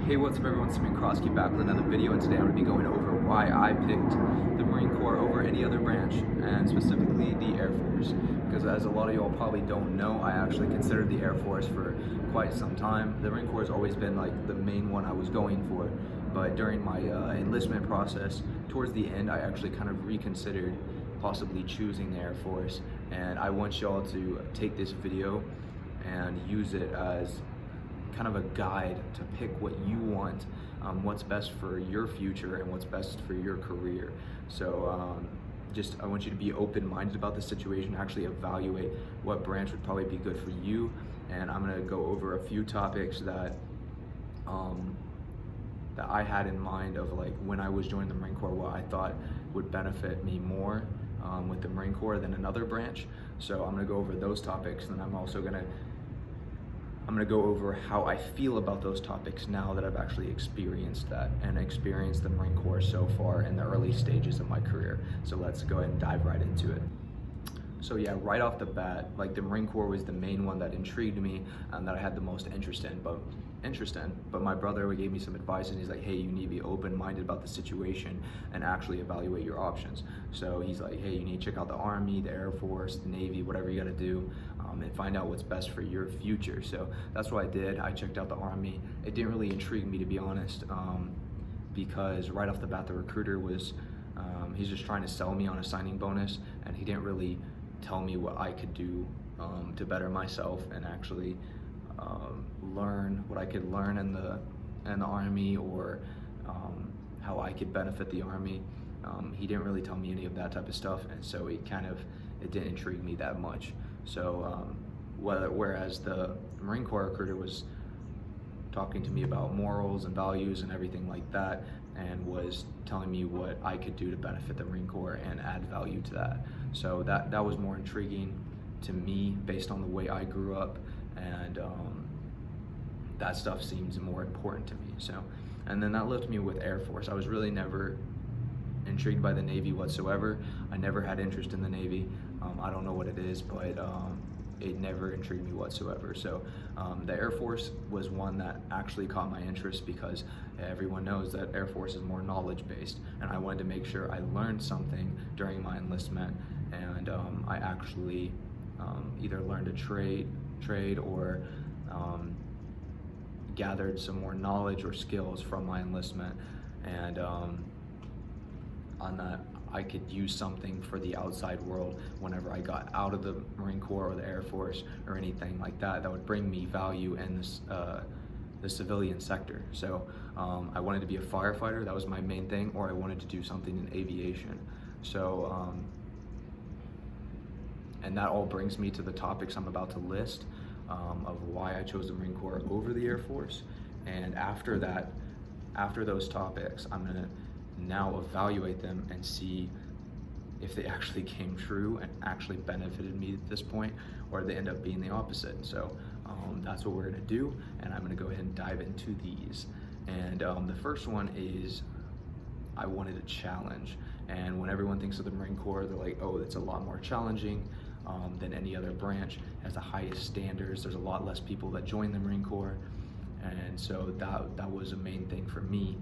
Hey, what's up everyone, it's me Krosky back with another video, and today I'm going to be going over why I picked the Marine Corps over any other branch, and specifically the Air Force. Because as a lot of y'all probably don't know, I actually considered the Air Force for quite some time. The Marine Corps has always been like the main one I was going for, but during my enlistment process, towards the end, I actually kind of reconsidered possibly choosing the Air Force, and I want y'all to take this video and use it as kind of a guide to pick what you want, what's best for your future and what's best for your career. So I want you to be open-minded about the situation, actually evaluate what branch would probably be good for you. And I'm gonna go over a few topics that I had in mind of like when I was joining the Marine Corps, what I thought would benefit me more with the Marine Corps than another branch. So I'm gonna go over those topics, and I'm also gonna go over how I feel about those topics now that I've actually experienced that and experienced the Marine Corps so far in the early stages of my career. So let's go ahead and dive right into it. So yeah, right off the bat, like the Marine Corps was the main one that intrigued me and that I had the most interest in. But my brother gave me some advice, and he's like, hey, you need to be open-minded about the situation and actually evaluate your options. So he's like, hey, you need to check out the Army, the Air Force, the Navy, whatever you got to do, and find out what's best for your future. So that's what I did. I checked out the Army. It didn't really intrigue me, to be honest, because right off the bat, the recruiter was, he's just trying to sell me on a signing bonus, and he didn't really tell me what I could do to better myself and actually learn what I could learn in the Army, or how I could benefit the Army. He didn't really tell me any of that type of stuff, and so it didn't intrigue me that much. So whereas the Marine Corps recruiter was talking to me about morals and values and everything like that, and was telling me what I could do to benefit the Marine Corps and add value to that. So that was more intriguing to me based on the way I grew up, and that stuff seems more important to me. So, and then that left me with Air Force. I was really never intrigued by the Navy whatsoever. I never had interest in the Navy. I don't know what it is, but it never intrigued me whatsoever. So the Air Force was one that actually caught my interest, because everyone knows that Air Force is more knowledge-based, and I wanted to make sure I learned something during my enlistment, and I actually either learned a trade or gathered some more knowledge or skills from my enlistment, and on that I could use something for the outside world whenever I got out of the Marine Corps or the Air Force or anything like that would bring me value in this the civilian sector. So I wanted to be a firefighter, that was my main thing, or I wanted to do something in aviation. So and that all brings me to the topics I'm about to list, of why I chose the Marine Corps over the Air Force. And after those topics, I'm gonna now evaluate them and see if they actually came true and actually benefited me at this point, or they end up being the opposite. So that's what we're gonna do, and I'm gonna go ahead and dive into these. And the first one is, I wanted a challenge. And when everyone thinks of the Marine Corps, they're like, oh, it's a lot more challenging than any other branch. It has the highest standards. There's a lot less people that join the Marine Corps. And so that was a main thing for me,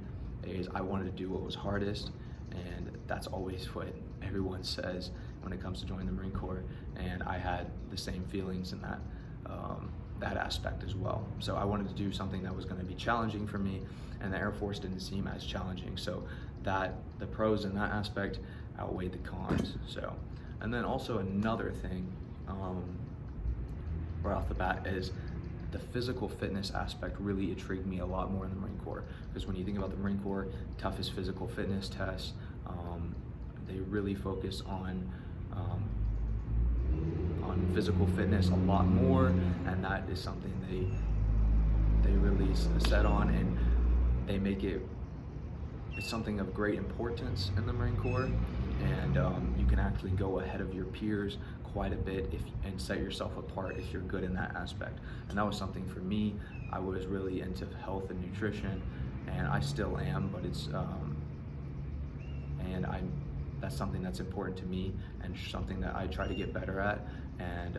is I wanted to do what was hardest, and that's always what everyone says when it comes to joining the Marine Corps. And I had the same feelings in that aspect as well. So I wanted to do something that was going to be challenging for me, and the Air Force didn't seem as challenging. So the pros in that aspect outweighed the cons. So, and then also another thing right off the bat is the physical fitness aspect really intrigued me a lot more in the Marine Corps, because when you think about the Marine Corps, toughest physical fitness tests, they really focus on physical fitness a lot more, and that is something they really set on, and they make it's something of great importance in the Marine Corps. And you can actually go ahead of your peers quite a bit and set yourself apart if you're good in that aspect. And that was something for me. I was really into health and nutrition, and I still am, but it's that's something that's important to me and something that I try to get better at. And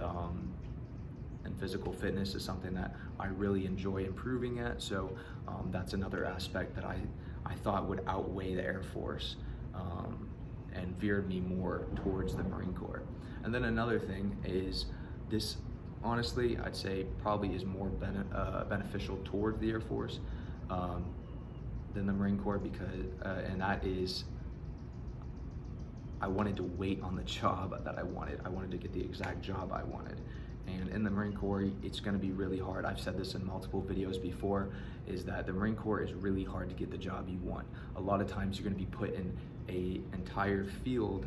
and physical fitness is something that I really enjoy improving at. So that's another aspect that I thought would outweigh the Air Force and veered me more towards the Marine Corps. And then another thing is this, honestly, I'd say probably is more beneficial toward the Air Force than the Marine Corps, because, and that is, I wanted to wait on the job that I wanted. I wanted to get the exact job I wanted. And in the Marine Corps, it's gonna be really hard. I've said this in multiple videos before, is that the Marine Corps is really hard to get the job you want. A lot of times you're gonna be put in an entire field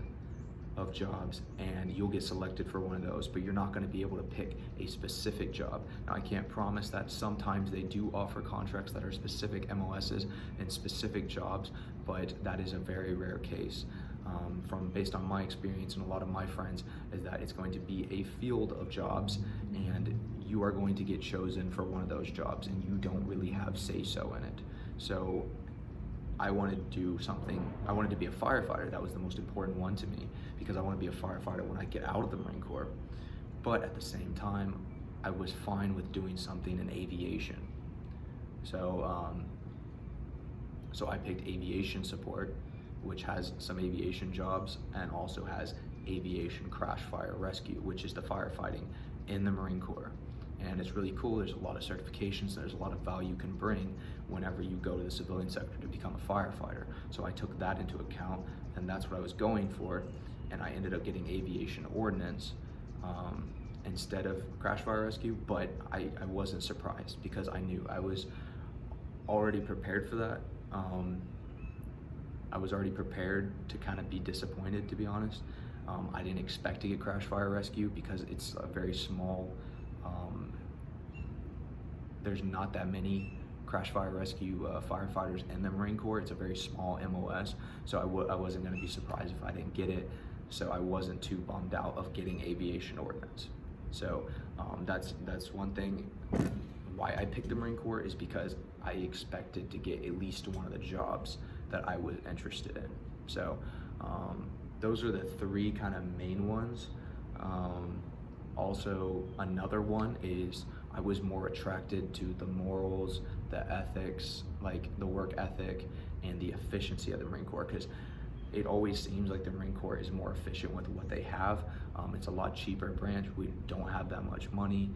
of jobs and you'll get selected for one of those, but you're not gonna be able to pick a specific job. Now, I can't promise that. Sometimes they do offer contracts that are specific MOSs and specific jobs, but that is a very rare case. Based on my experience and a lot of my friends, is that it's going to be a field of jobs and you are going to get chosen for one of those jobs and you don't really have say-so in it. So I wanted to do something, I wanted to be a firefighter. That was the most important one to me, because I want to be a firefighter when I get out of the Marine Corps. But at the same time, I was fine with doing something in aviation. So, so I picked aviation support, which has some aviation jobs and also has aviation crash fire rescue, which is the firefighting in the Marine Corps. And it's really cool. There's a lot of certifications, there's a lot of value you can bring whenever you go to the civilian sector to become a firefighter. So I took that into account, and that's what I was going for. And I ended up getting aviation ordnance instead of crash fire rescue, but I wasn't surprised because I knew I was already prepared for that. I was already prepared to kind of be disappointed, to be honest. I didn't expect to get crash fire rescue because it's a very small, there's not that many crash fire rescue firefighters in the Marine Corps. It's a very small MOS, so I wasn't gonna be surprised if I didn't get it. So I wasn't too bummed out of getting aviation ordnance. So that's one thing why I picked the Marine Corps, is because I expected to get at least one of the jobs that I was interested in. So those are the three kind of main ones. Also, another one is I was more attracted to the morals, the ethics, like the work ethic and the efficiency of the Marine Corps, because it always seems like the Marine Corps is more efficient with what they have. It's a lot cheaper branch. We don't have that much money.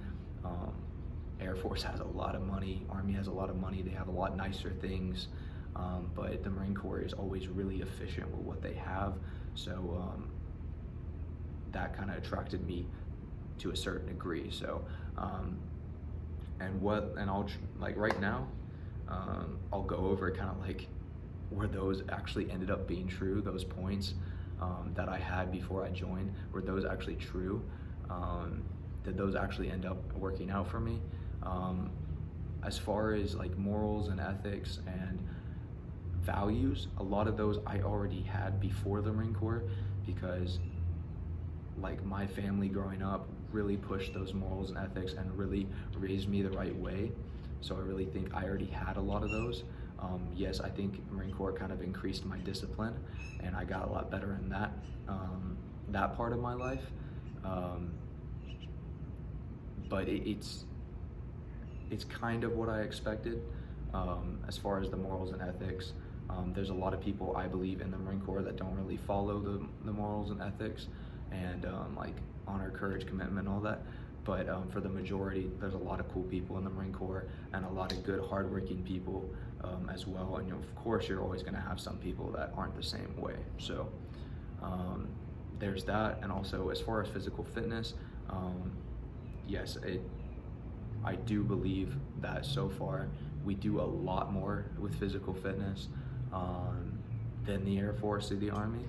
Air Force has a lot of money, Army has a lot of money, they have a lot nicer things, but the Marine Corps is always really efficient with what they have. So that kind of attracted me to a certain degree. So and I'll like right now, I'll go over kind of like where those actually ended up being true, those points that I had before I joined, were those actually true? Did those actually end up working out for me? As far as like morals and ethics and values, a lot of those I already had before the Marine Corps, because like my family growing up really pushed those morals and ethics and really raised me the right way. So I really think I already had a lot of those. Yes, I think Marine Corps kind of increased my discipline and I got a lot better in that, that part of my life. But it's kind of what I expected as far as the morals and ethics. There's a lot of people, I believe, in the Marine Corps that don't really follow the morals and ethics and like honor, courage, commitment, all that. But for the majority, there's a lot of cool people in the Marine Corps and a lot of good, hardworking people as well. And of course, you're always going to have some people that aren't the same way. So there's that. And also, as far as physical fitness, yes, I do believe that so far we do a lot more with physical fitness than the Air Force or the Army.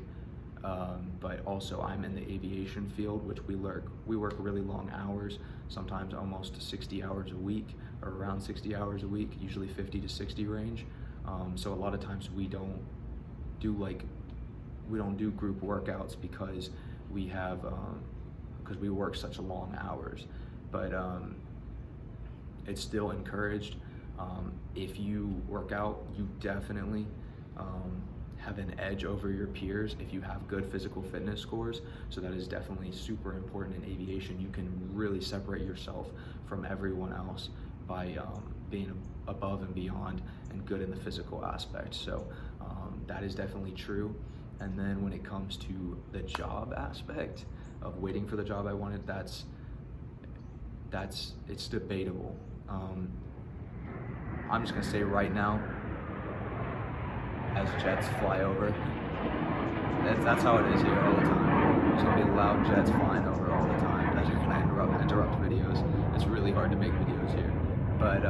But also I'm in the aviation field, which we work really long hours, sometimes almost 60 hours a week, or around 60 hours a week, usually 50 to 60 range. So a lot of times we don't do group workouts because we have because we work such long hours. But it's still encouraged. If you work out, you definitely have an edge over your peers if you have good physical fitness scores. So that is definitely super important in aviation. You can really separate yourself from everyone else by being above and beyond and good in the physical aspect. So that is definitely true. And then when it comes to the job aspect of waiting for the job I wanted, it's debatable. I'm just gonna say right now, as jets fly over, that's how it is here all the time. There's gonna be loud jets flying over all the time that are gonna interrupt videos. It's really hard to make videos here. But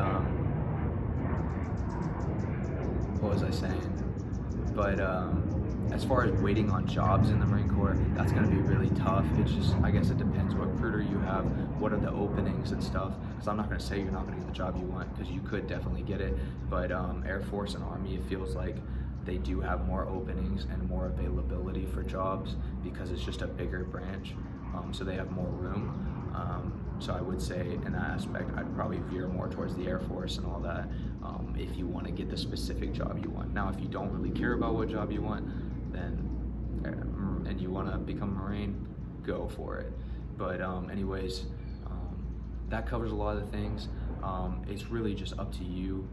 what was I saying? But as far as waiting on jobs in the Marine Corps, that's going to be really tough. It's just, I guess it depends what recruiter you have, what are the openings and stuff. Because I'm not going to say you're not going to get the job you want, because you could definitely get it. But Air Force and Army, it feels like they do have more openings and more availability for jobs because it's just a bigger branch. So they have more room. So I would say in that aspect, I'd probably veer more towards the Air Force and all that if you want to get the specific job you want. Now, if you don't really care about what job you want, then and you want to become a Marine, go for it. But anyways, that covers a lot of the things. It's really just up to you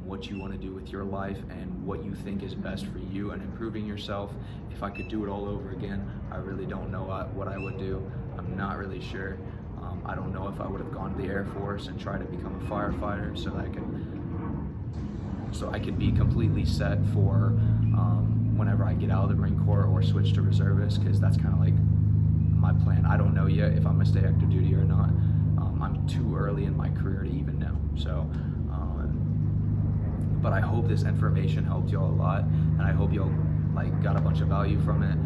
what you want to do with your life and what you think is best for you and improving yourself. If I could do it all over again, I really don't know what I would do. I'm not really sure. I don't know if I would have gone to the Air Force and tried to become a firefighter so that I could be completely set for whenever I get out of the Marine Corps or switch to reservist, because that's kind of like my plan. I don't know yet if I'm gonna stay active duty or not. I'm too early in my career to even know. So, but I hope this information helped y'all a lot, and I hope y'all got a bunch of value from it.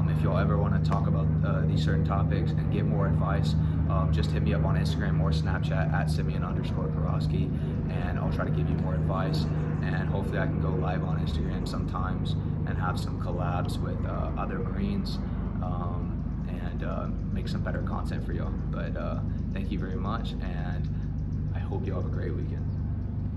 If y'all ever want to talk about these certain topics and get more advice, just hit me up on Instagram or Snapchat at Simeon_Karosky, and I'll try to give you more advice. And hopefully I can go live on Instagram sometimes and have some collabs with other Marines and make some better content for y'all. But thank you very much, and I hope y'all have a great weekend.